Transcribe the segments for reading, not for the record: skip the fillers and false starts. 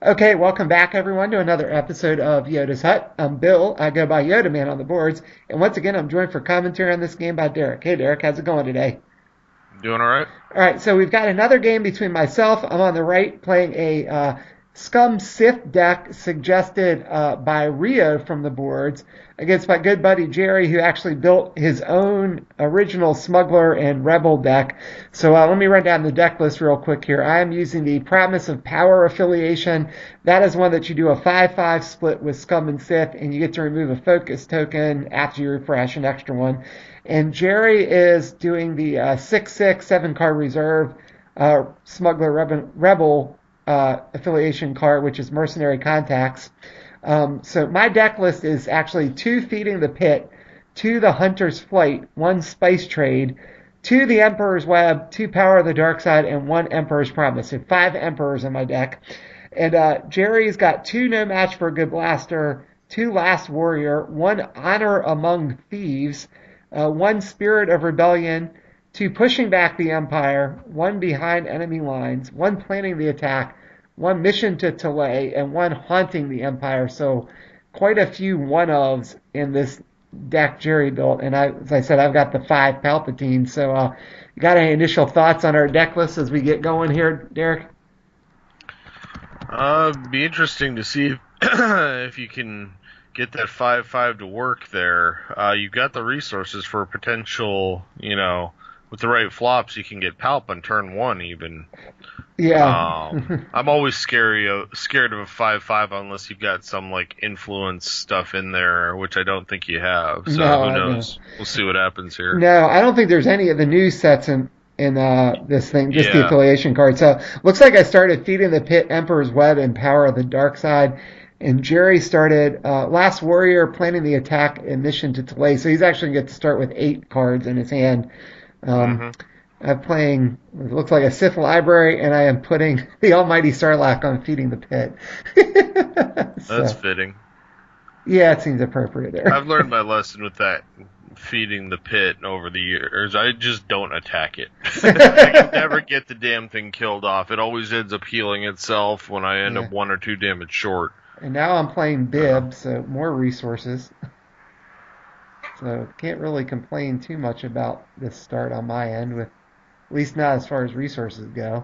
Okay, welcome back everyone to another episode of Yoda's Hut. I'm Bill. I go by Yodaman on the boards, and once again I'm joined for commentary on this game by Derek. Hey Derek, how's it going today? Doing all right? All right, so we've got another game between myself. I'm on the right playing a Scum Sith deck suggested by Rio from the boards against my good buddy Jerry, who actually built his own original Smuggler and Rebel deck. So let me run down the deck list real quick here. I am using the Promise of Power affiliation. That is one that you do a 5-5 split with Scum and Sith, and you get to remove a focus token after you refresh an extra one. And Jerry is doing the 6-6 7-card reserve Smuggler Rebel affiliation card, which is Mercenary Contacts. So my deck list is actually 2 Feeding the Pit, 2 the Hunter's Flight, 1 Spice Trade, 2 the Emperor's Web, 2 Power of the Dark Side, and 1 Emperor's Promise. So 5 Emperors in my deck. And Jerry's got 2 No Match for a Good Blaster, 2 Last Warrior, 1 Honor Among Thieves, 1 Spirit of Rebellion, 2 Pushing Back the Empire, 1 Behind Enemy Lines, 1 Planning the Attack, 1 Mission to Talay, and 1 Haunting the Empire. So quite a few one-ofs in this deck Jerry built. And as I said, I've got the 5 Palpatines. So you got any initial thoughts on our deck list as we get going here, Derek? Be interesting to see if you can get that 5-5 to work there. You've got the resources for potential, with the right flops, you can get Palp on turn 1 even. Yeah. I'm always scared of a 5-5 unless you've got some influence stuff in there, which I don't think you have. So No, who knows? no. We'll see what happens here. No, I don't think there's any of the new sets in this thing, just the Yeah. affiliation card. So looks like I started Feeding the Pit, Emperor's Web, and Power of the Dark Side. And Jerry started Last Warrior, Planning the Attack, and Mission to Talay. So he's actually going to get to start with 8 cards in his hand. hmm I'm playing, it looks like a Sith library, and I am putting the Almighty Sarlacc on Feeding the Pit. That's So, fitting. yeah, it seems appropriate there. I've learned my lesson with that feeding the pit over the years. I just don't attack it. I can never get the damn thing killed off. It always ends up healing itself when I end Yeah. up 1 or 2 damage short. And now I'm playing Bib, so more resources. So can't really complain too much about this start on my end, with at least not as far as resources go.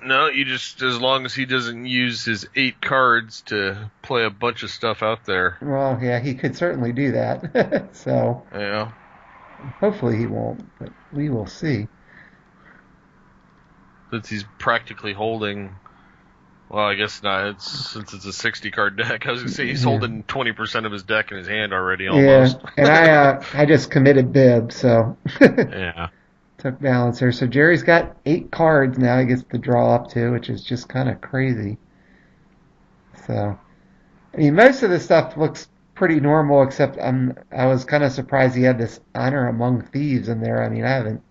No, you just, as long as he doesn't use his 8 cards to play a bunch of stuff out there. Well, yeah, he could certainly do that. So Yeah. hopefully he won't, but we will see. Since he's practically holding, well, I guess not, since it's a 60 card deck. I was going to say he's Yeah. holding 20% of his deck in his hand already, Yeah, almost. and I just committed Bib, so Yeah. took balance here. So Jerry's got 8 cards now he gets to draw up to, which is just kind of crazy. So, I mean, most of the stuff looks pretty normal, except I was kind of surprised he had this Honor Among Thieves in there. I mean, I haven't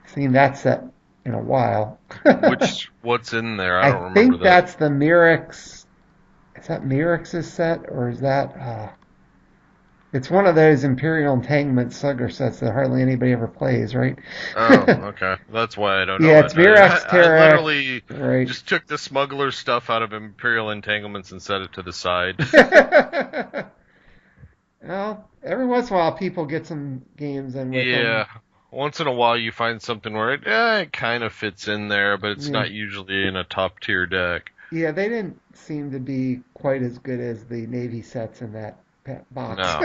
seen that set in a while. What's in there? I I don't remember think that. that's the Mirix. Is that Mirix's set, or is that? It's one of those Imperial Entanglement Slugger sets that hardly anybody ever plays, right? Oh, okay. That's why I don't know Yeah, it. it's Mirix, I Terra, literally right? just took the smuggler stuff out of Imperial Entanglements and set it to the side. Well, every once in a while, people get some games in with them. Yeah. Once in a while you find something where it kind of fits in there, but it's Yeah. not usually in a top tier deck. Yeah, they didn't seem to be quite as good as the Navy sets in that box. No.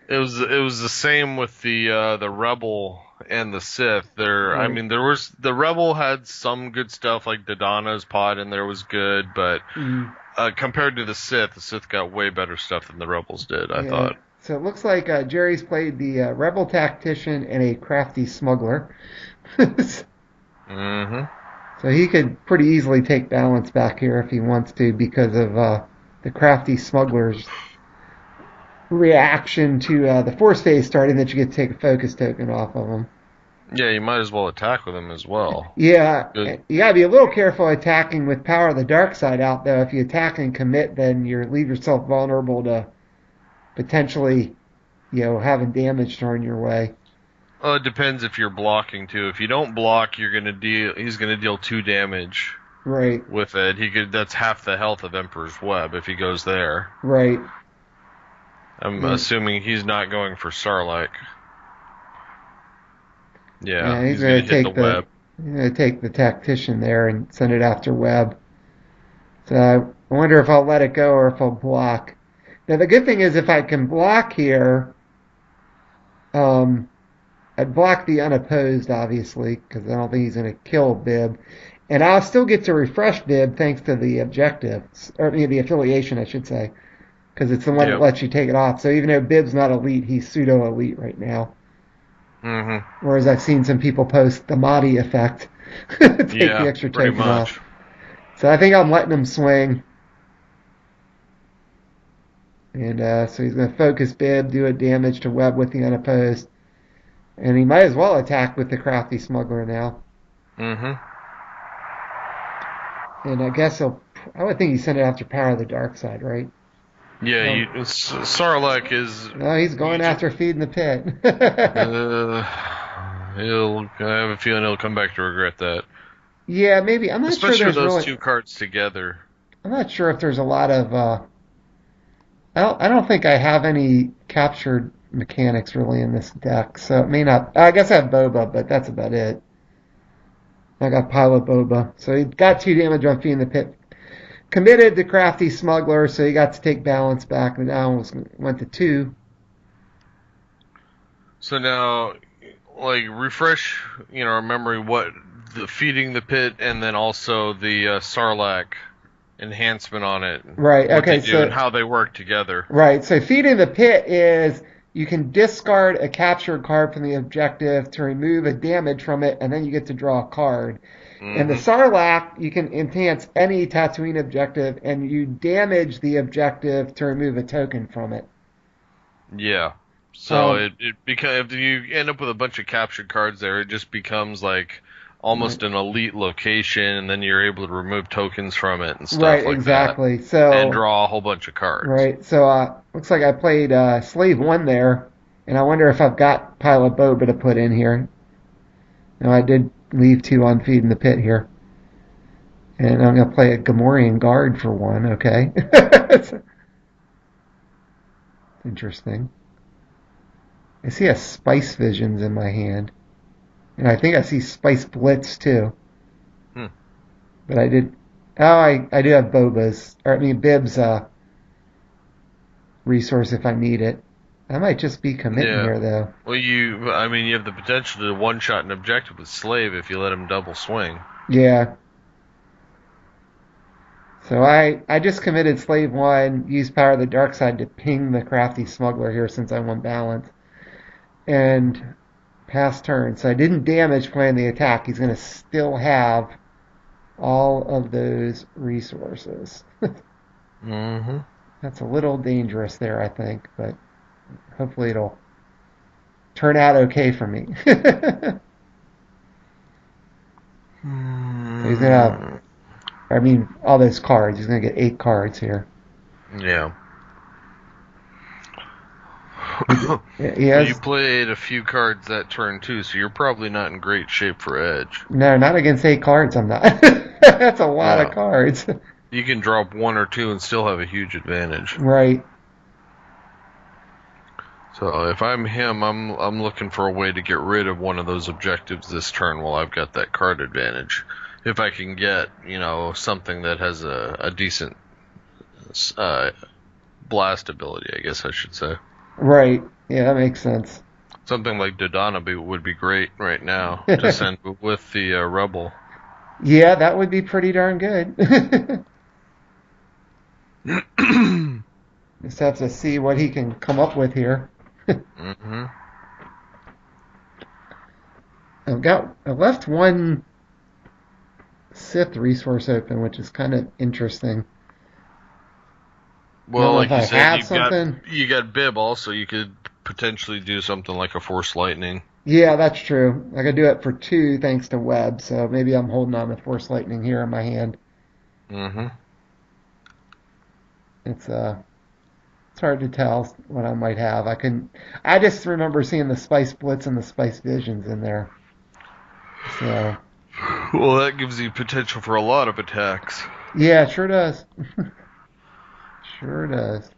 It was the same with the Rebel and the Sith. I Right. mean, the Rebel had some good stuff, like Dodonna's pod in there was good, but Mm, compared to the Sith got way better stuff than the Rebels did, I yeah. thought. So it looks like Jerry's played the Rebel Tactician and a Crafty Smuggler. hmm So he could pretty easily take balance back here if he wants to, because of the Crafty Smuggler's reaction to the Force Phase starting, that you get to take a focus token off of him. Yeah, you might as well attack with him as well. Yeah, Good. you gotta be a little careful attacking with Power of the Dark Side out, though. If you attack and commit, then you leave yourself vulnerable to potentially, having damage thrown your way. Well, it depends if you're blocking too. If you don't block, he's gonna deal 2 damage. Right. with it. That's half the health of Emperor's Web if he goes there. Right. I'm And, assuming he's not going for Sarlacc. yeah, Yeah, he's gonna hit the web. he's gonna take the tactician there and send it after Webb. So I wonder if I'll let it go or if I'll block. Now the good thing is if I can block here, um, I'd block the unopposed obviously because I don't think he's gonna kill Bib, and I'll still get to refresh Bib thanks to the objectives or the affiliation I should say, because it's the one that Yep. lets you take it off. So even though Bib's not elite, he's pseudo elite right now. Mm-hmm. Whereas I've seen some people post the Mahdi effect, take the Yeah, extra pretty token off. much. So I think I'm letting him swing. And so he's going to focus Bib, do a damage to Webb with the unopposed. And he might as well attack with the crafty smuggler now. Mm-hmm. And I guess I would think he sent it after Power of the Dark Side, right? Yeah, Sarlacc is. No, he's going after feeding the pit. I have a feeling he'll come back to regret that. Yeah, maybe. I'm not Especially sure with there's those really. two cards together. I'm not sure if there's a lot of. I don't think I have any captured mechanics really in this deck, so it may not. I guess I have Boba, but that's about it. I got Pilot Boba, so he got 2 damage on feeding the pit. Committed the crafty smuggler, so he got to take balance back, and now went to 2. So now, like, refresh, our memory. What the feeding the pit, and then also the Sarlacc enhancement on it. Right. What Okay. they do and how they work together. Right. So feeding the pit is you can discard a captured card from the objective to remove a damage from it, and then you get to draw a card. Mm-hmm. And the Sarlacc, you can enhance any Tatooine objective, and you damage the objective to remove a token from it. Yeah. So it if you end up with a bunch of captured cards there, it just becomes like almost an elite location, and then you're able to remove tokens from it and stuff right, like exactly. that. So and draw a whole bunch of cards. Right. So looks like I played Slave 1 there, and I wonder if I've got Pilot Boba to put in here. No, I did leave 2 on feeding the pit here. And I'm going to play a Gamorrean Guard for 1, okay? It's interesting. I see a Spice Visions in my hand. And I think I see Spice Blitz too. But I did... Oh, I do have Boba's... Or, Bib's resource if I need it. I might just be committing here, though. Well, you have the potential to one-shot an objective with Slave if you let him double swing. Yeah. So I just committed Slave 1, used Power of the Dark Side to ping the crafty smuggler here since I won balance. And pass turn. So I didn't damage playing the attack. He's going to still have all of those resources. Mm-hmm. That's a little dangerous there, I think, but hopefully it'll turn out okay for me. So he's going to have, all those cards. He's going to get 8 cards here. Yeah. You played a few cards that turn too, so you're probably not in great shape for Edge. No, not against 8 cards, I'm not. That's a lot of cards. You can drop 1 or 2 and still have a huge advantage. Right. So if I'm him, I'm looking for a way to get rid of one of those objectives this turn while I've got that card advantage. If I can get, something that has a decent blast ability, I guess I should say. Right. Yeah, that makes sense. Something like Dodonna would be great right now to send with the Rebel. Yeah, that would be pretty darn good. Just have to see what he can come up with here. Mm-hmm. I left 1 Sith resource open, which is kind of interesting. Well, like you said, you got Bib also. You could potentially do something like a Force Lightning. Yeah, that's true. I could do it for 2 thanks to Webb, so maybe I'm holding on to Force Lightning here in my hand. Mm-hmm. It's hard to tell what I might have. I just remember seeing the Spice Blitz and the Spice Visions in there. So Well, that gives you potential for a lot of attacks. Yeah, it sure does. Sure does.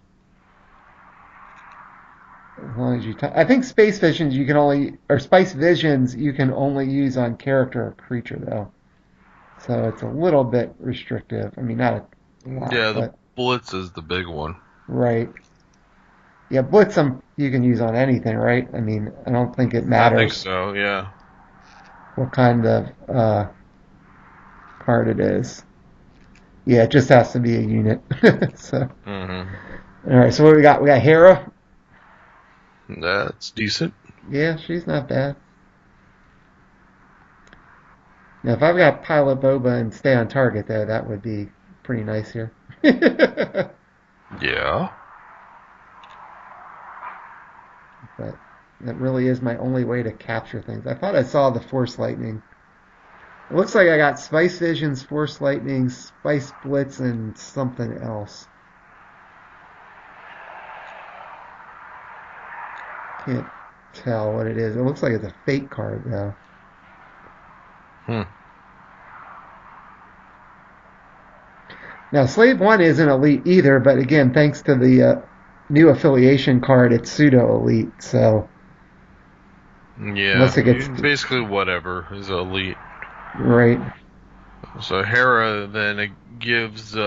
As long as I think space visions you can only, or spice visions you can only use on character or creature though. So it's a little bit restrictive. I mean, not a lot, Yeah, the but Blitz is the big one. right. Yeah, Blitz you can use on anything, right? I mean, I don't think it I think matters so, yeah. what kind of card it is. Yeah, it just has to be a unit. So, Mm-hmm. all right. So what we got? We got Hera. That's decent. Yeah, she's not bad. Now, if I've got Pilot Boba and stay on target, though, that would be pretty nice here. But Yeah. that really is my only way to capture things. I thought I saw the Force Lightning. It looks like I got Spice Visions, Force Lightning, Spice Blitz, and something else. Can't tell what it is. It looks like it's a fake card, though. Hmm. Now, Slave 1 isn't elite either, but again, thanks to the new affiliation card, it's pseudo elite. So, Yeah, unless it gets basically whatever is elite. right. So Hera then gives,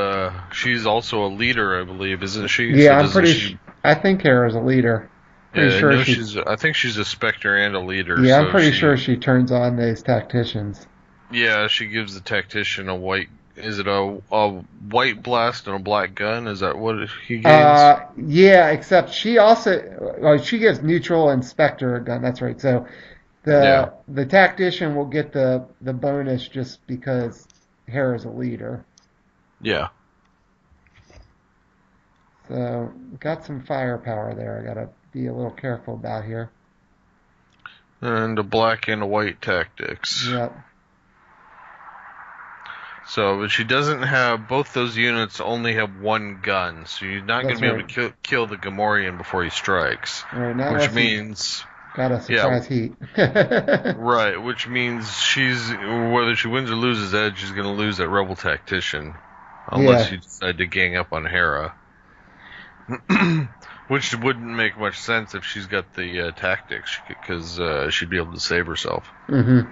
she's also a leader, I believe, isn't she? Yeah, So I'm doesn't pretty. she? I think Hera's a leader. Pretty Yeah, sure no, she. I think she's a Spectre and a leader, Yeah, I'm so pretty sure she, she turns on those tacticians. yeah, she gives the tactician a white, is it a white blast and a black gun? Is that what he gains? Yeah, except she gives neutral and Spectre a gun. That's right. So Yeah, the tactician will get the bonus just because Hera's a leader. yeah. So got some firepower there. I gotta be a little careful about here. And a black and a white tactics. Yep. So, but she doesn't have, both those units only have one gun, so you're not going That's to be right. able to kill the Gamorrean before he strikes. All right, not Which unless he's means, got a yeah, surprise heat. right, which means whether she wins or loses Edge, she's going to lose that Rebel Tactician. Unless Yeah. you decide to gang up on Hera. Which wouldn't make much sense if she's got the tactics, because she'd be able to save herself. Mm-hmm.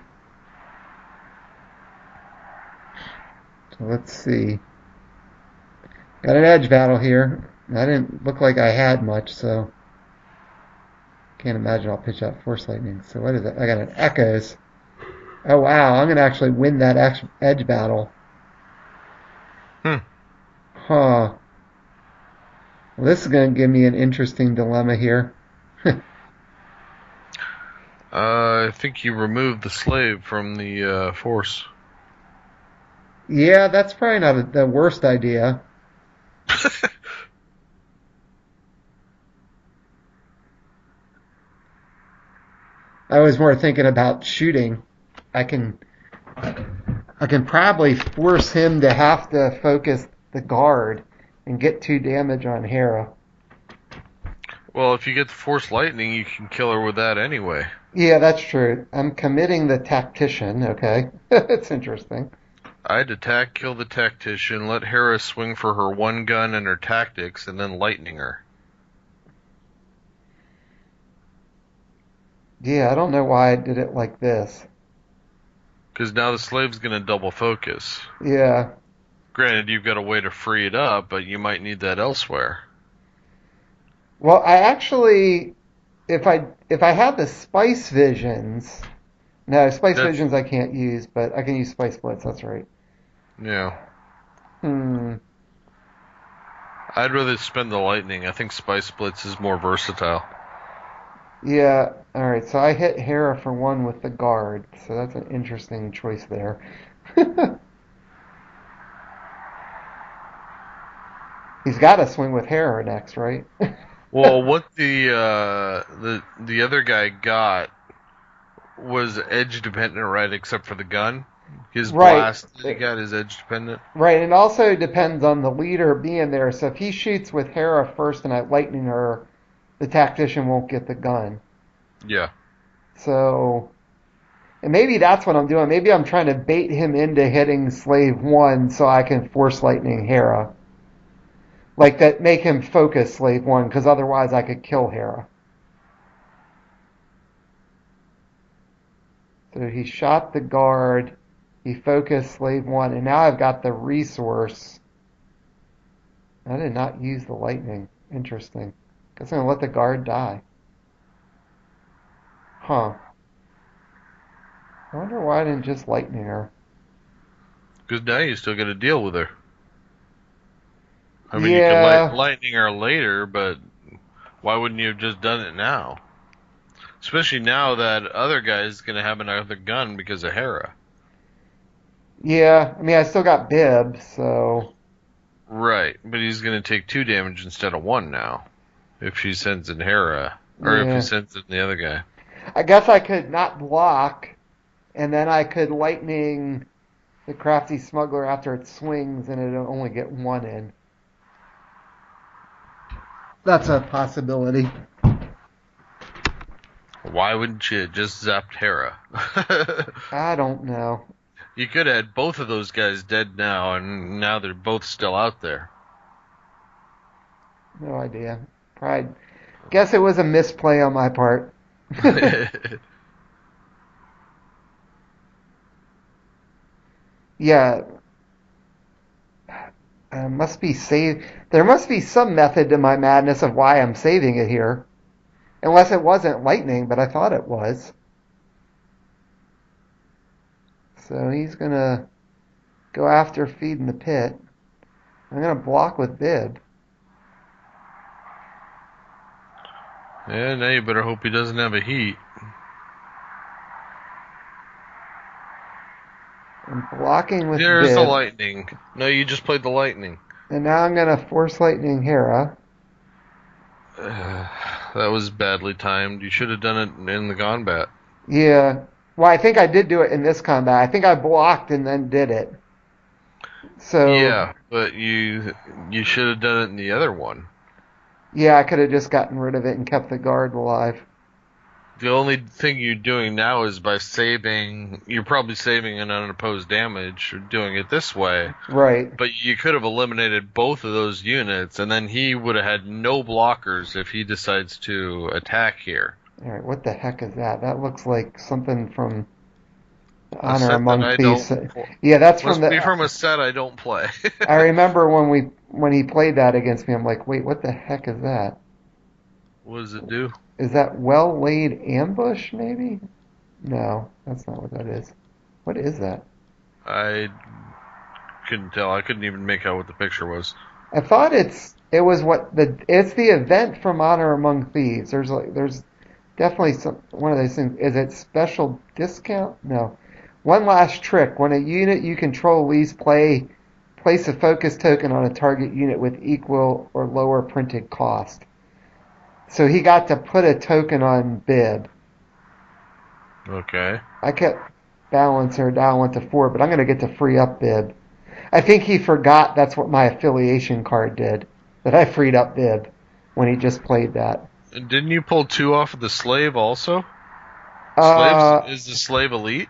So let's see. Got an edge battle here. I didn't look like I had much, so can't imagine I'll pitch out Force Lightning. So what is it? I got an Echoes. Oh wow, I'm gonna actually win that edge battle. Hmm. Huh. Well, this is gonna give me an interesting dilemma here. I think you removed the slave from the force. Yeah, that's probably not the worst idea. I was more thinking about shooting. I can I can probably force him to have to focus the guard and get 2 damage on Hera. Well, if you get the Force Lightning, you can kill her with that anyway. Yeah, that's true. I'm committing the tactician, okay? That's interesting. I'd attack, kill the tactician, let Hera swing for her one gun and her tactics, and then lightning her. Yeah, I don't know why I did it like this. Because now the slave's going to double focus. Yeah. Granted, you've got a way to free it up, but you might need that elsewhere. Well, I actually, if I had the Spice Visions, no, Spice Visions I can't use, but I can use Spice Blitz. That's right. Yeah. Hmm. I'd rather spend the lightning. I think Spice Blitz is more versatile. Yeah. All right. So I hit Hera for 1 with the guard. So that's an interesting choice there. He's got to swing with Hera next, right? Well, what the other guy got was edge dependent, right? Except for the gun. His Right. blast that he got is edge dependent. Right. And it also depends on the leader being there. So if he shoots with Hera first and I lightning her, the tactician won't get the gun. Yeah. So And maybe that's what I'm doing. Maybe I'm trying to bait him into hitting Slave 1 so I can Force Lightning Hera. Like that, make him focus Slave 1, because otherwise I could kill Hera. So he shot the guard, he focused Slave 1, and now I've got the resource. I did not use the lightning. Interesting. Guess I'm going to let the guard die. Huh. I wonder why I didn't just lightning her. Because now you still got to deal with her. I mean, you could Yeah. lightning her later, but why wouldn't you have just done it now? Especially now that other guy is going to have another gun because of Hera. Yeah. I mean, I still got Bib, so. Right, but he's going to take 2 damage instead of 1 now. If she sends in Hera. Or if he Yeah. sends in the other guy. I guess I could not block, and then I could lightning the crafty smuggler after it swings, and it'll only get 1 in. That's a possibility. Why wouldn't you just zapped Hera? I don't know. You could have had both of those guys dead now, and now they're both still out there. No idea. Pride. Guess it was a misplay on my part. Yeah, must be save. There must be some method to my madness of why I'm saving it here. Unless it wasn't lightning, but I thought it was. So he's gonna go after feeding the pit. I'm gonna block with Bib. Yeah, now you better hope he doesn't have a heat. I'm blocking with There's the Bib. lightning. No, you just played the lightning. And now I'm gonna force lightning Hera. That was badly timed. You should have done it in the combat. Yeah. Well, I think I did do it in this combat. I think I blocked and then did it. So Yeah, but you should have done it in the other one. yeah, I could have just gotten rid of it and kept the guard alive. The only thing you're doing now is by saving. You're probably saving an unopposed damage, or doing it this way. Right. But you could have eliminated both of those units, and then he would have had no blockers if he decides to attack here. All right. What the heck is that? That looks like something from A Honor set that Among I Thieves. don't. Yeah, that's from Must be the. from a set I don't play. I remember when he played that against me. I'm like, wait, what the heck is that? What does it do? Is that well laid ambush? Maybe. No, that's not what that is. What is that? I couldn't tell. I couldn't even make out what the picture was. I thought it's the event from Honor Among Thieves. There's definitely one of those things. Is it special discount? No. One last trick. When a unit you control leaves play, place a focus token on a target unit with equal or lower printed cost. So he got to put a token on Bib. Okay. I kept Balancer down, went to 4, but I'm going to get to free up Bib. I think he forgot that's what my affiliation card did, that I freed up Bib when he just played that. And didn't you pull 2 off of the slave also? Uh, Is the slave elite?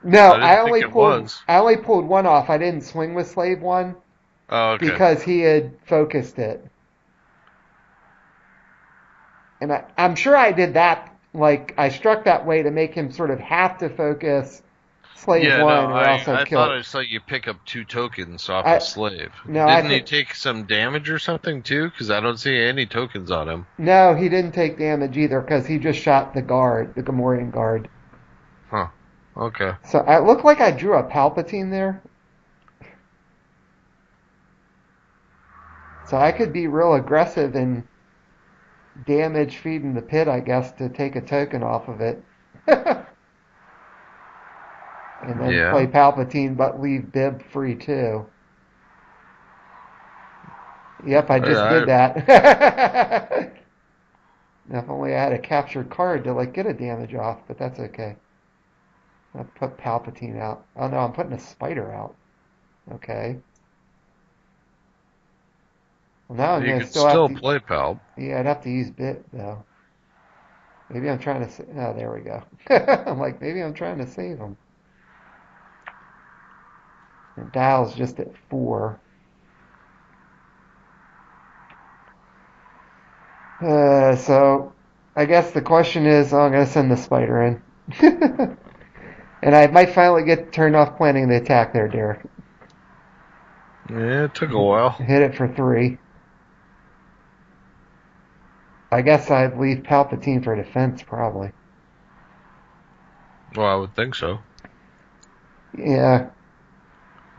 no, I didn't think it was. I only pulled 1 off. I didn't swing with Slave 1 Oh, okay. because he had focused it. And I'm sure I did that, like, I struck that way to make him sort of have to focus Slave Yeah, 1 no, or also I kill thought it. I saw you pick up 2 tokens off I, a slave. no, Didn't he take some damage or something too? Because I don't see any tokens on him. No, he didn't take damage either because he just shot the guard, the Gamorrean guard. Huh. Okay. So it looked like I drew a Palpatine there. So I could be real aggressive and damage feeding the pit, I guess, to take a token off of it. And then play Yeah. Palpatine but leave Bib free too. Yep, I just did I, that. Now, if only I had a captured card to like get a damage off, but that's okay. I'll put Palpatine out. Oh no, I'm putting a spider out. Okay. Well, now I'm you gonna could still have still to. play Palp. Yeah, I'd have to use Bit though. Maybe I'm trying to. Oh, there we go. I'm like, maybe I'm trying to save him. The dial's just at 4. So I guess the question is, I'm going to send the spider in. And I might finally get turned off planning the attack there, Derek. Yeah, it took a while. Hit it for 3. I guess I'd leave Palpatine for defense, probably. Well, I would think so. Yeah.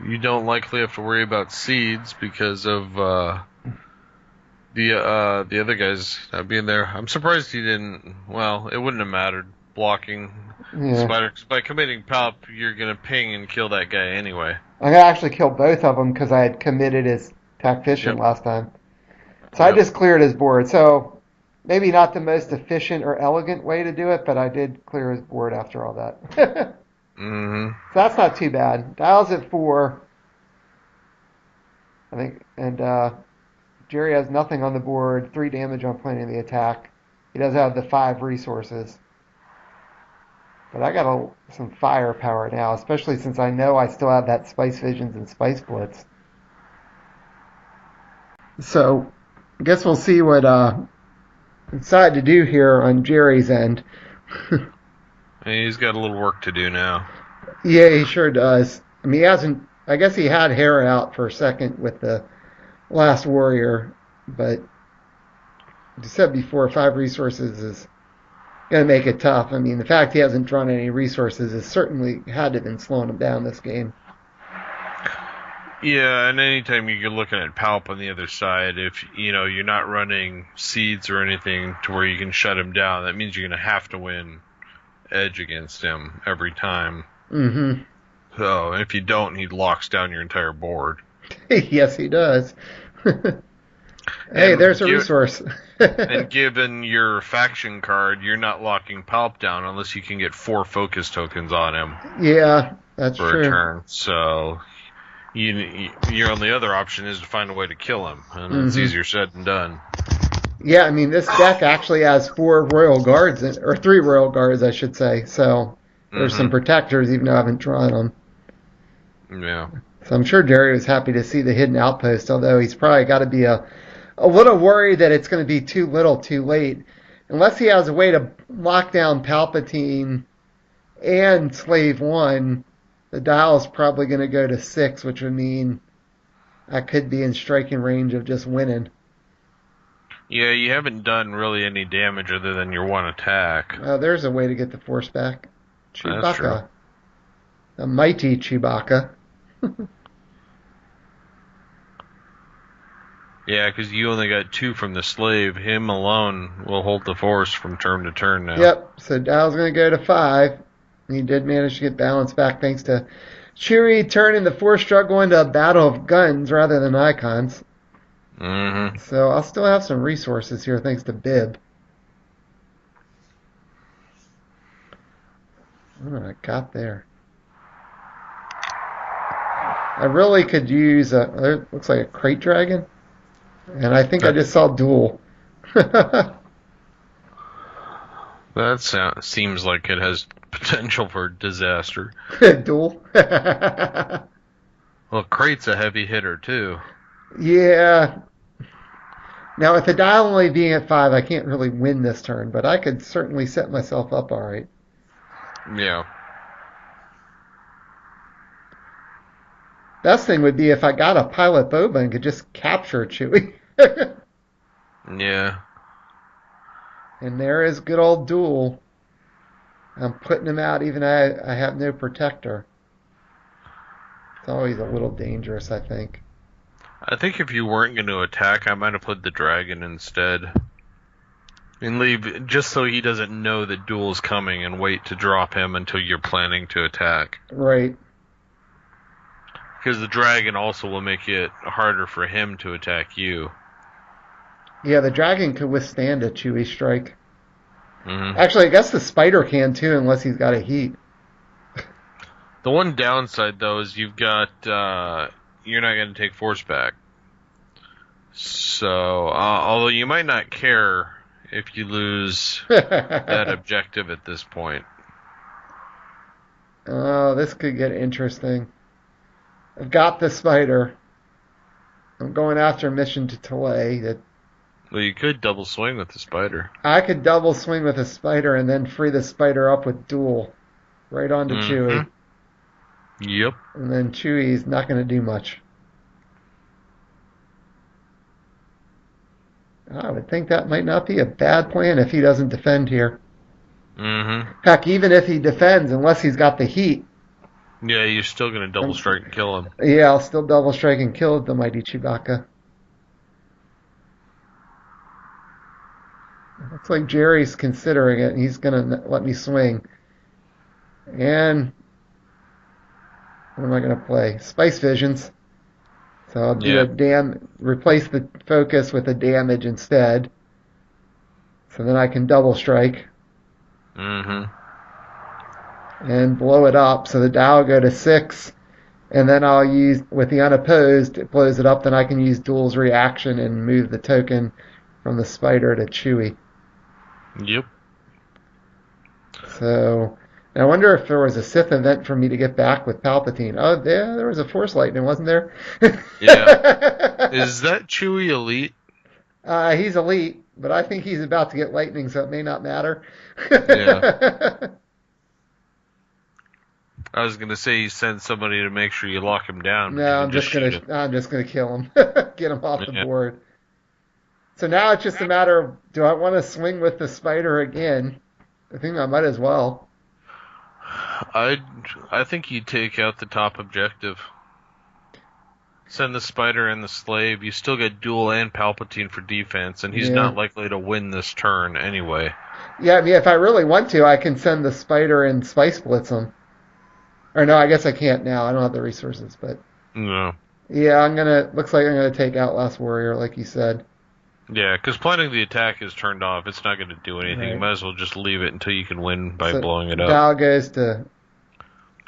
You don't likely have to worry about seeds because of the other guys being there. I'm surprised he didn't. Well, it wouldn't have mattered blocking Spider. 'Cause by committing Palp, you're gonna ping and kill that guy anyway. I'm going to actually kill both of them because I had committed his tactician last time. So I just cleared his board. So maybe not the most efficient or elegant way to do it, but I did clear his board after all that. Mm-hmm. So that's not too bad. Dial's at 4. I think, and Jerry has nothing on the board, 3 damage on planning the attack. He does have the 5 resources. But I got some firepower now, especially since I know I still have that Spice Visions and Spice Blitz. So I guess we'll see what I decide to do here on Jerry's end. He's got a little work to do now. Yeah, he sure does. I mean, he hasn't. I guess he had hair out for a second with the last warrior, but as I said before, 5 resources is going to make it tough. I mean, the fact he hasn't drawn any resources has certainly had to have been slowing him down this game. Yeah, and anytime you're looking at Palp on the other side, if you're not running seeds or anything to where you can shut him down, that means you're going to have to win edge against him every time. Mm-hmm. So if you don't, he locks down your entire board. Yes, he does. Hey, there's a resource. And given your faction card, you're not locking Palp down unless you can get 4 focus tokens on him. Yeah, that's for true. a turn. So your only other option is to find a way to kill him, and it's easier said than done. Yeah, I mean, this deck actually has 4 Royal Guards, or 3 Royal Guards, I should say. So there's some protectors, even though I haven't drawn them. Yeah. So I'm sure Jerry was happy to see the hidden outpost, although he's probably got to be a little worried that it's going to be too little too late. Unless he has a way to lock down Palpatine and Slave 1, the dial's probably going to go to 6, which would mean I could be in striking range of just winning. Yeah, you haven't done really any damage other than your 1 attack. There's a way to get the force back. Chewbacca. That's true. The mighty Chewbacca. Yeah, because you only got 2 from the slave. Him alone will hold the force from turn to turn now. Yep, so dial's going to go to 5. He did manage to get balance back thanks to Chewie turning the force struggle into a battle of guns rather than icons. Mm-hmm. So I'll still have some resources here thanks to Bib. What I got there? I really could use looks like a crate dragon. And I think I just saw duel. That seems like it has potential for disaster. Duel? Well, crate's a heavy hitter, too. Yeah. Now, with the dial only being at 5, I can't really win this turn, but I could certainly set myself up all right. Yeah. Best thing would be if I got a pilot Boba and could just capture Chewie. Yeah. And there is good old duel. I'm putting him out even though I have no protector. It's always a little dangerous, I think. I think if you weren't going to attack, I might have played the dragon instead. And leave just so he doesn't know that duel's coming and wait to drop him until you're planning to attack. Right. Because the dragon also will make it harder for him to attack you. Yeah, the dragon could withstand a Chewie strike. Mm-hmm. Actually, I guess the spider can too, unless he's got a heat. The one downside, though, is you've got... you're not going to take force back. So, although you might not care if you lose that objective at this point. Oh, this could get interesting. I've got the spider. I'm going after a mission to Talay. Well, you could double swing with the spider. I could double swing with a spider and then free the spider up with duel. Right onto Chewie. Yep. And then Chewie's not going to do much. I would think that might not be a bad plan if he doesn't defend here. Heck, even if he defends, unless he's got the heat. Yeah, you're still going to double strike and kill him. Yeah, I'll still double strike and kill the mighty Chewbacca. Looks like Jerry's considering it, and he's going to let me swing. And what am I going to play? Spice Visions. So I'll do replace the focus with a damage instead. So then I can double strike. And blow it up. So the Dow will go to 6. And then I'll use, with the unopposed, it blows it up. Then I can use Duel's reaction and move the token from the spider to Chewie. Yep. So I wonder if there was a Sith event for me to get back with Palpatine. Oh, yeah, there was a Force Lightning, wasn't there? Yeah. Is that Chewie elite? He's elite, but I think he's about to get lightning, so it may not matter. Yeah. I was gonna say you send somebody to make sure you lock him down. No, I'm just gonna kill him, get him off the board. So now it's just a matter of, do I want to swing with the spider again? I think I might as well. I think you take out the top objective. Send the spider and the slave. You still get Duel and Palpatine for defense, and he's not likely to win this turn anyway. Yeah, I mean, if I really want to, I can send the spider and Spice Blitz him. Or no, I guess I can't now. I don't have the resources, but... No. Yeah, looks like I'm gonna take out Last Warrior, like you said. Yeah, because planning the attack is turned off. It's not going to do anything. Right. You might as well just leave it until you can win by blowing it up. Now goes to...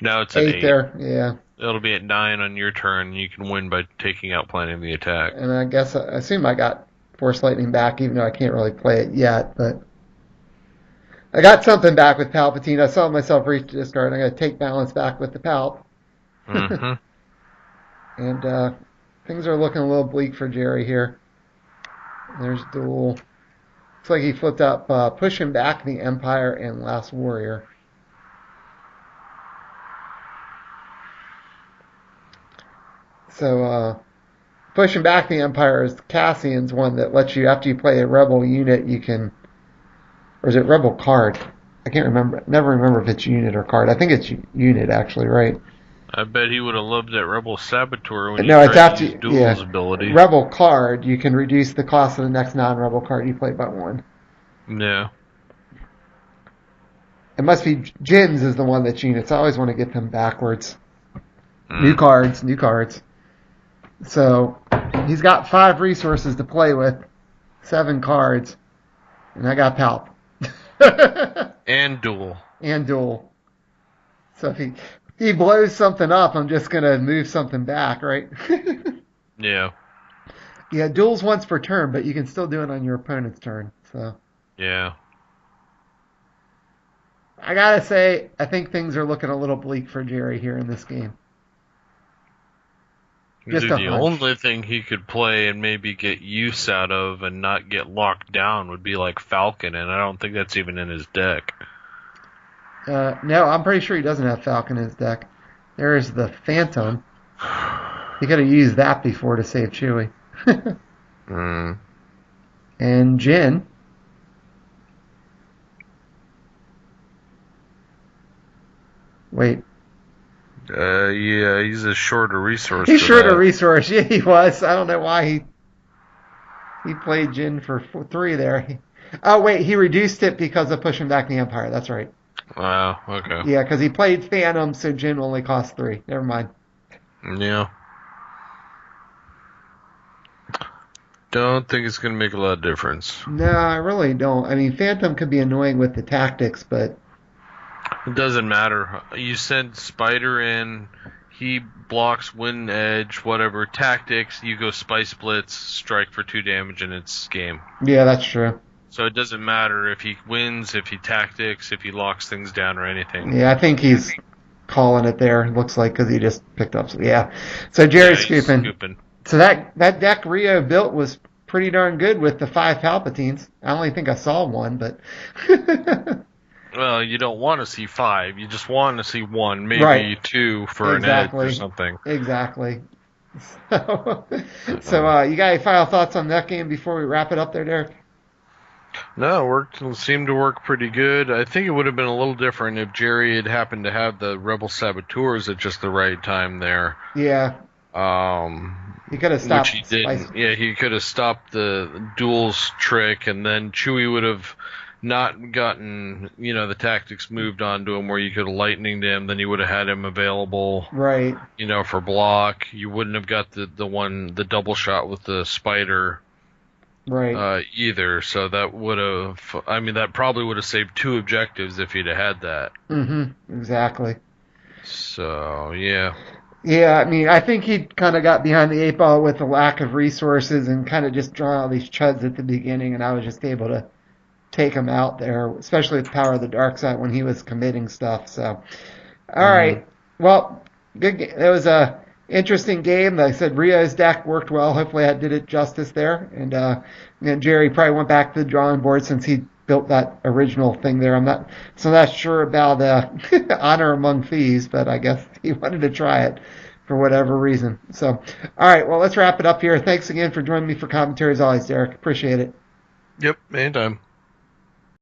Now it's at 8 there, yeah. It'll be at 9 on your turn, and you can win by taking out planning the attack. And I assume I got Force Lightning back, even though I can't really play it yet, but... I got something back with Palpatine. I saw myself reach to discard. I'm going to take balance back with the Palp. And things are looking a little bleak for Jerry here. There's Duel. Looks like he flipped up Pushing Back the Empire and Last Warrior. So Pushing Back the Empire is Cassian's one that lets you, after you play a Rebel unit, you can... Or is it Rebel card? I can't remember. Never remember if it's unit or card. I think it's unit, actually, right? I bet he would have loved that Rebel Saboteur when he tried to use Duel's ability. Rebel card, you can reduce the cost of the next non-Rebel card you play by 1. Yeah. It must be Jin's is the one that's units. I always want to get them backwards. New cards. So he's got 5 resources to play with, 7 cards, and I got Palp. And Duel. So if he blows something up, I'm just going to move something back, right? Yeah. Yeah, Duel's once per turn, but you can still do it on your opponent's turn. So. Yeah. I got to say, I think things are looking a little bleak for Jerry here in this game. The only thing he could play and maybe get use out of and not get locked down would be like Falcon, and I don't think that's even in his deck. No, I'm pretty sure he doesn't have Falcon in his deck. There's the Phantom. He could have used that before to save Chewie. And Jin. Wait. Yeah, he's a shorter resource. He's shorter resource. Yeah, he was. I don't know why he played Jin for 3 there. Oh, wait, he reduced it because of Pushing Back the Empire. That's right. Wow, okay. Yeah, because he played Phantom, so Jin only cost 3. Never mind. Yeah. Don't think it's going to make a lot of difference. No, I really don't. I mean, Phantom could be annoying with the tactics, but... It doesn't matter. You send Spider in, he blocks Wind Edge, whatever. Tactics, you go Spice Blitz, strike for 2 damage, and it's game. Yeah, that's true. So it doesn't matter if he wins, if he tactics, if he locks things down or anything. Yeah, I think he's calling it there. Looks like because he just picked up. So, yeah. So Jerry's Yeah, he's scooping. scooping. So that deck Rio built was pretty darn good with the 5 Palpatines. I only think I saw one, but Well, you don't want to see 5. You just want to see 1, maybe right. 2 for an edge or Exactly. something. Exactly. So you got any final thoughts on that game before we wrap it up there, Derek? No, it seemed to work pretty good. I think it would have been a little different if Jerry had happened to have the Rebel Saboteurs at just the right time there. Yeah. He could have stopped. Which he didn't. Yeah, he could have stopped the duels trick, and then Chewie would have not gotten, the tactics moved on to him where you could have lightninged him, then you would have had him available, Right. For block. You wouldn't have got the double shot with the spider, Right. either. So that that probably would have saved 2 objectives if he'd have had that. Mm-hmm. Exactly. So, yeah. Yeah, I mean, I think he kind of got behind the 8 ball with the lack of resources and kind of just drawing all these chuds at the beginning, and I was just able to take him out there, especially with Power of the Dark Side when he was committing stuff. So, all right. Well, good. It was a interesting game. Like I said, Rio's deck worked well. Hopefully, I did it justice there. And Jerry probably went back to the drawing board since he built that original thing there. I'm not sure about honor among thieves, but I guess he wanted to try it for whatever reason. So, all right. Well, let's wrap it up here. Thanks again for joining me for commentary as always, Derek. Appreciate it. Yep, anytime.